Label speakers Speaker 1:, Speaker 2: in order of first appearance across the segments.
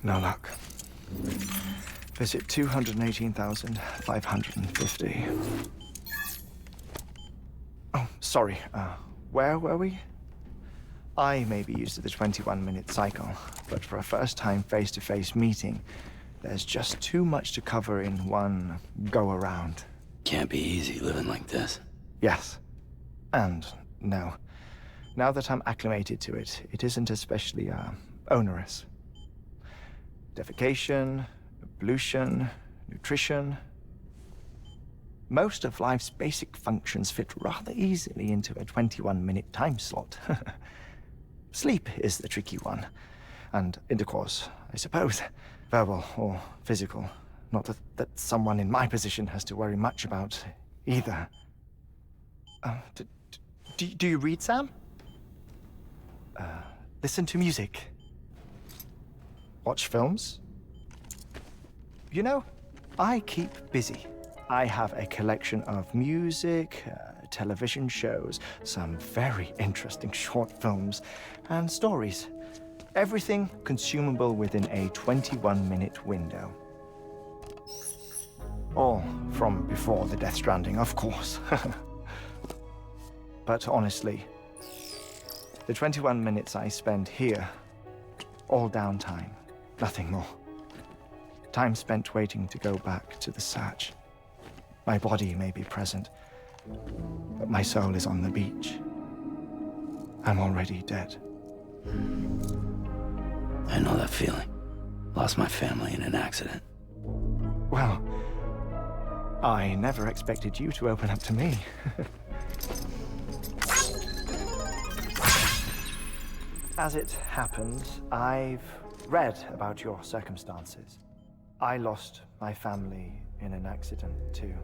Speaker 1: No luck. Visit 218,550. Oh, sorry. Where were we? I may be used to the 21-minute cycle, but for a first-time face-to-face meeting, there's just too much to cover in one go-around.
Speaker 2: Can't be easy living like this.
Speaker 1: Yes. And no. Now that I'm acclimated to it, it isn't especially, onerous. Defecation, pollution, nutrition. Most of life's basic functions fit rather easily into a 21-minute time slot. Sleep is the tricky one. And intercourse, I suppose. Verbal or physical. Not that someone in my position has to worry much about either. Do you read, Sam? Listen to music. Watch films? You know, I keep busy. I have a collection of music, television shows, some very interesting short films, and stories. Everything consumable within a 21-minute window. All from before the Death Stranding, of course. But honestly, the 21 minutes I spend here, all downtime, nothing more. Time spent waiting to go back to the search. My body may be present, but my soul is on the beach. I'm already dead.
Speaker 2: I know that feeling. Lost my family in an accident.
Speaker 1: Well, I never expected you to open up to me. As it happens, I've read about your circumstances. I lost my family in an accident, too.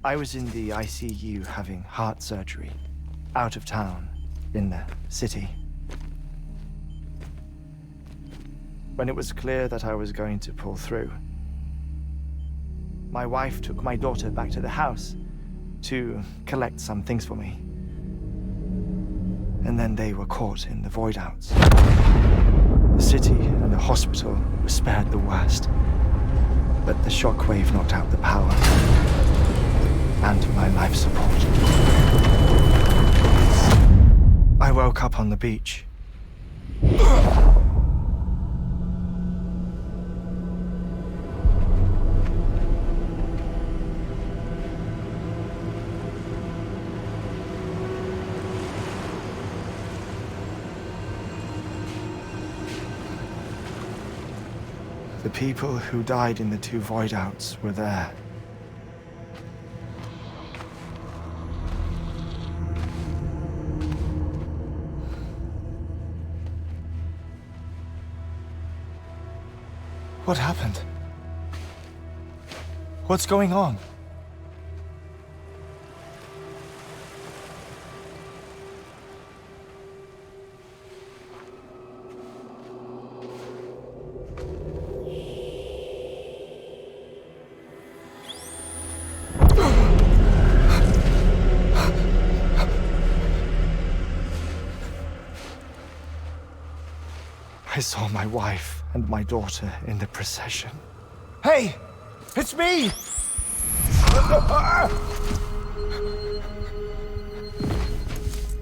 Speaker 1: I was in the ICU having heart surgery, out of town, in the city. when it was clear that I was going to pull through, my wife took my daughter back to the house to collect some things for me. And then they were caught in the void outs. The city and the hospital were spared the worst, but the shockwave knocked out the power and my life support. I woke up on the beach. The people who died in the 2 void outs were there. What happened? What's going on? I saw my wife and my daughter in the procession. Hey! It's me!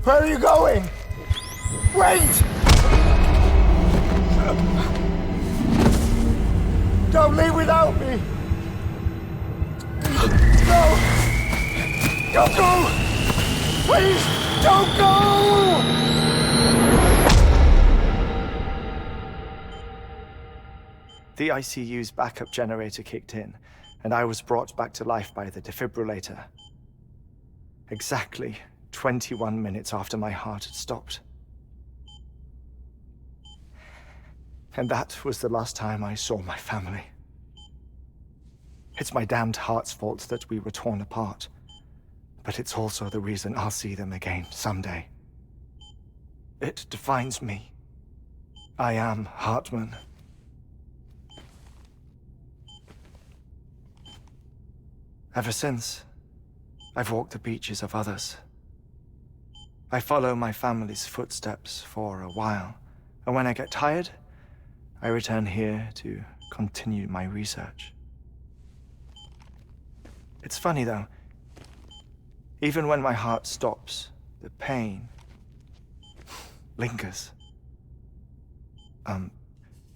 Speaker 1: Where are you going? Wait! Don't leave without me! No! Don't go! Please, don't go! The ICU's backup generator kicked in, and I was brought back to life by the defibrillator. Exactly 21 minutes after my heart had stopped. And that was the last time I saw my family. It's my damned heart's fault that we were torn apart, but it's also the reason I'll see them again someday. It defines me. I am Hartman. Ever since, I've walked the beaches of others. I follow my family's footsteps for a while, and when I get tired, I return here to continue my research. It's funny though, even when my heart stops, the pain lingers.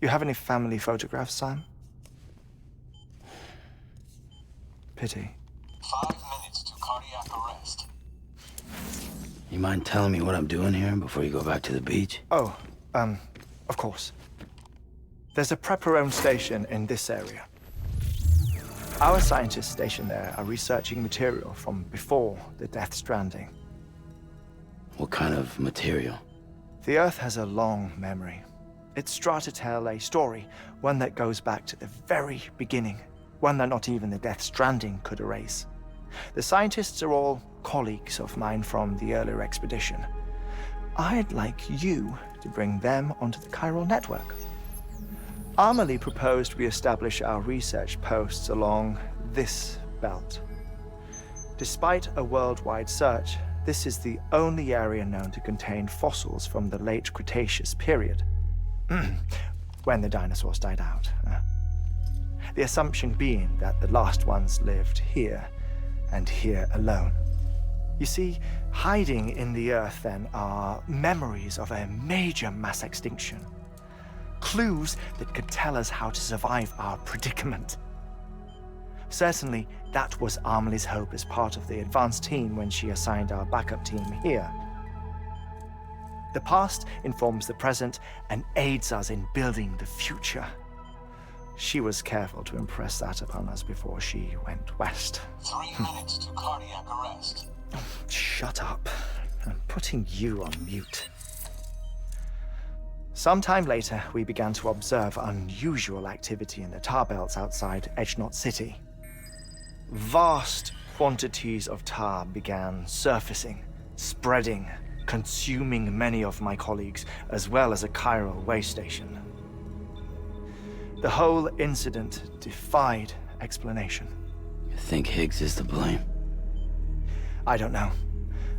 Speaker 1: You have any family photographs, Sam? Pity.
Speaker 3: 5 minutes to cardiac arrest.
Speaker 2: You mind telling me what I'm doing here before you go back to the beach?
Speaker 1: Oh, of course. There's a Prepperone station in this area. Our scientists stationed there are researching material from before the Death Stranding.
Speaker 2: What kind of material?
Speaker 1: The Earth has a long memory. It's trying to tell a story, one that goes back to the very beginning. One that not even the Death Stranding could erase. The scientists are all colleagues of mine from the earlier expedition. I'd like you to bring them onto the chiral network. Amelie proposed we establish our research posts along this belt. Despite a worldwide search, this is the only area known to contain fossils from the late Cretaceous period, when the dinosaurs died out. The assumption being that the last ones lived here, and here alone. You see, hiding in the Earth then are memories of a major mass extinction. Clues that could tell us how to survive our predicament. Certainly, that was Amelie's hope as part of the advanced team when she assigned our backup team here. The past informs the present and aids us in building the future. She was careful to impress that upon us before she went west.
Speaker 3: 3 minutes to cardiac arrest.
Speaker 1: Shut up. I'm putting you on mute. Sometime later, we began to observe unusual activity in the tar belts outside Edgenot City. Vast quantities of tar began surfacing, spreading, consuming many of my colleagues, as well as a chiral way station. The whole incident defied explanation.
Speaker 2: You think Higgs is to blame?
Speaker 1: I don't know,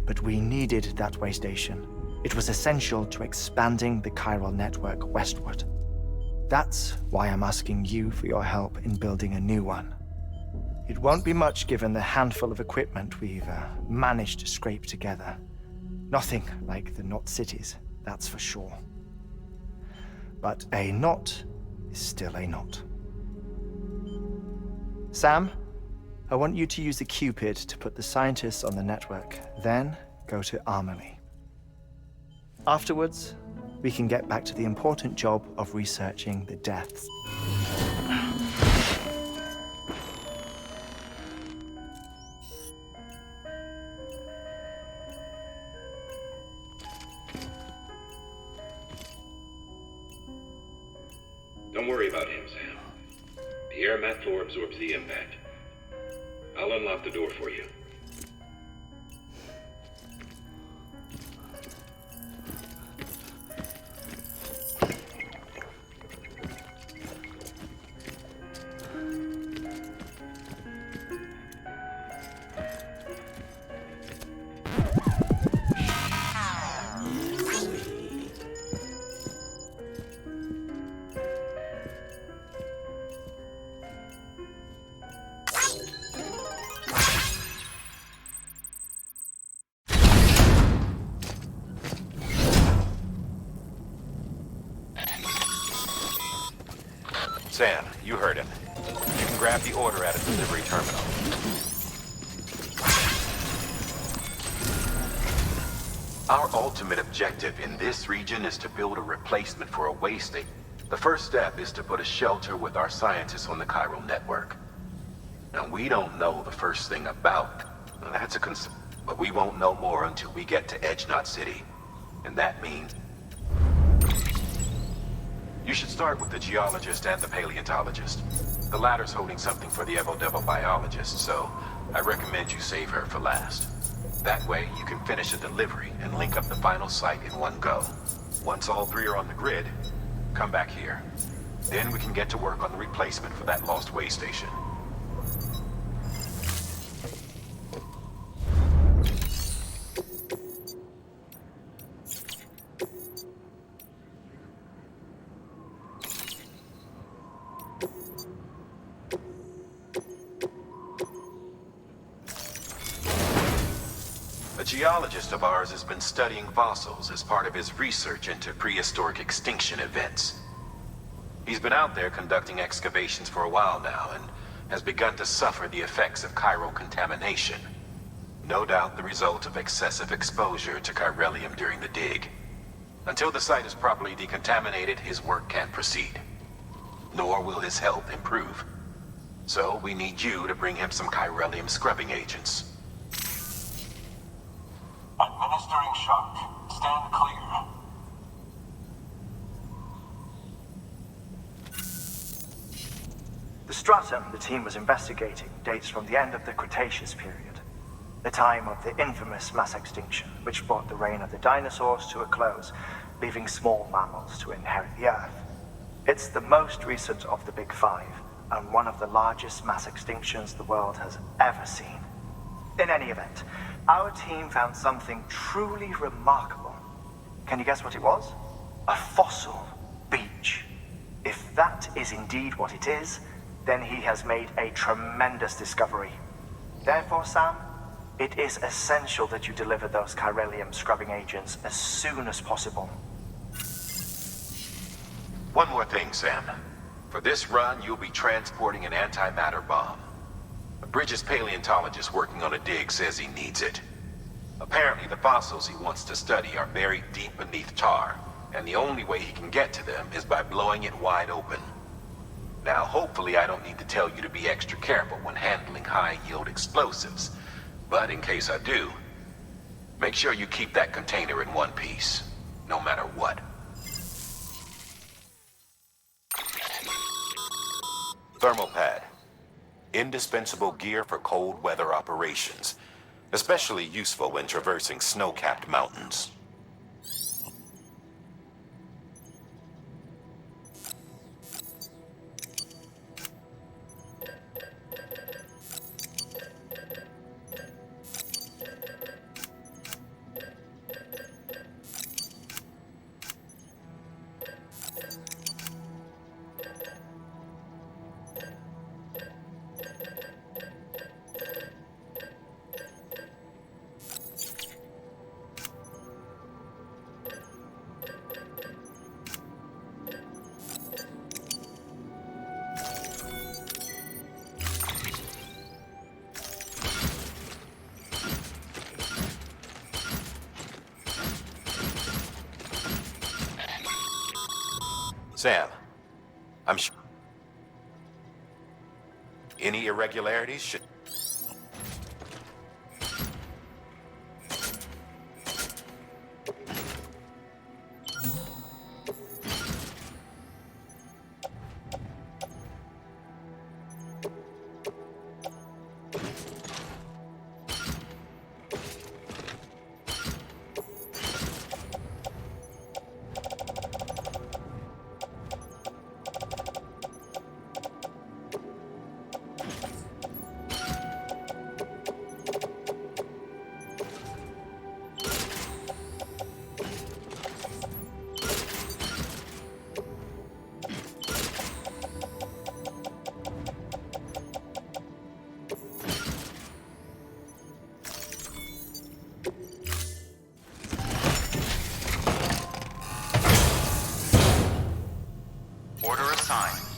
Speaker 1: but we needed that way station. It was essential to expanding the chiral network westward. That's why I'm asking you for your help in building a new one. It won't be much given the handful of equipment we've managed to scrape together. Nothing like the Knot cities, that's for sure. But a knot is still a knot. Sam, I want you to use the Cupid to put the scientists on the network, then go to Armory. Afterwards, we can get back to the important job of researching the deaths.
Speaker 4: Don't worry about him, Sam. The air mat floor absorbs the impact. I'll unlock the door for you.
Speaker 5: Sam, you heard him. You can grab the order at a delivery terminal. Our ultimate objective in this region is to build a replacement for a way station. The first step is to put a shelter with our scientists on the chiral network. Now, we don't know the first thing about. That's a concern. But we won't know more until we get to Edge Knot City. And that means you should start with the geologist and the paleontologist. The latter's holding something for the Evo-Devo biologist, so I recommend you save her for last. That way, you can finish a delivery and link up the final site in one go. Once all three are on the grid, come back here. Then we can get to work on the replacement for that lost way station. A geologist of ours has been studying fossils as part of his research into prehistoric extinction events. He's been out there conducting excavations for a while now and has begun to suffer the effects of chiral contamination. No doubt the result of excessive exposure to chiralium during the dig. Until the site is properly decontaminated, his work can't proceed. Nor will his health improve. So we need you to bring him some chiralium scrubbing agents.
Speaker 3: Administering shock. Stand clear.
Speaker 1: The stratum the team was investigating dates from the end of the Cretaceous period, the time of the infamous mass extinction, which brought the reign of the dinosaurs to a close, leaving small mammals to inherit the Earth. It's the most recent of the Big Five, and one of the largest mass extinctions the world has ever seen. In any event, our team found something truly remarkable. Can you guess what it was? A fossil beach. If that is indeed what it is, then he has made a tremendous discovery. Therefore, Sam, it is essential that you deliver those chiralium scrubbing agents as soon as possible.
Speaker 5: One more thing, Sam. For this run, you'll be transporting an antimatter bomb. A Bridges paleontologist working on a dig says he needs it. Apparently, the fossils he wants to study are buried deep beneath tar, and the only way he can get to them is by blowing it wide open. Now, hopefully I don't need to tell you to be extra careful when handling high-yield explosives, but in case I do, make sure you keep that container in one piece, no matter what. Thermal pad. Indispensable gear for cold weather operations, especially useful when traversing snow-capped mountains. Sam, I'm sure. Any irregularities should.
Speaker 6: Order assigned.